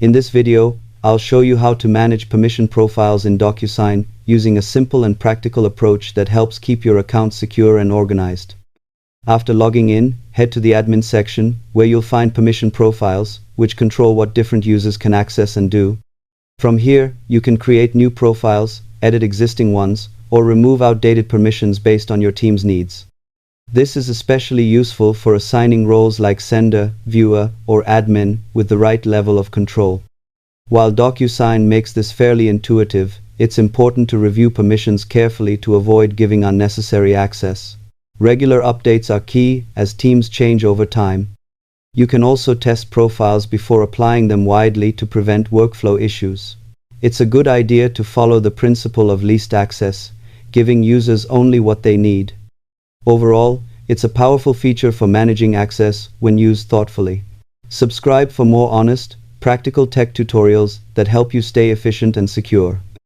In this video, I'll show you how to manage permission profiles in Docusign using a simple and practical approach that helps keep your account secure and organized. After logging in, head to the admin section, where you'll find permission profiles, which control what different users can access and do. From here, you can create new profiles, edit existing ones, or remove outdated permissions based on your team's needs. This is especially useful for assigning roles like sender, viewer, or admin with the right level of control. While Docusign makes this fairly intuitive, it's important to review permissions carefully to avoid giving unnecessary access. Regular updates are key, as teams change over time. You can also test profiles before applying them widely to prevent workflow issues. It's a good idea to follow the principle of least access, giving users only what they need. Overall, it's a powerful feature for managing access when used thoughtfully. Subscribe for more honest, practical tech tutorials that help you stay efficient and secure.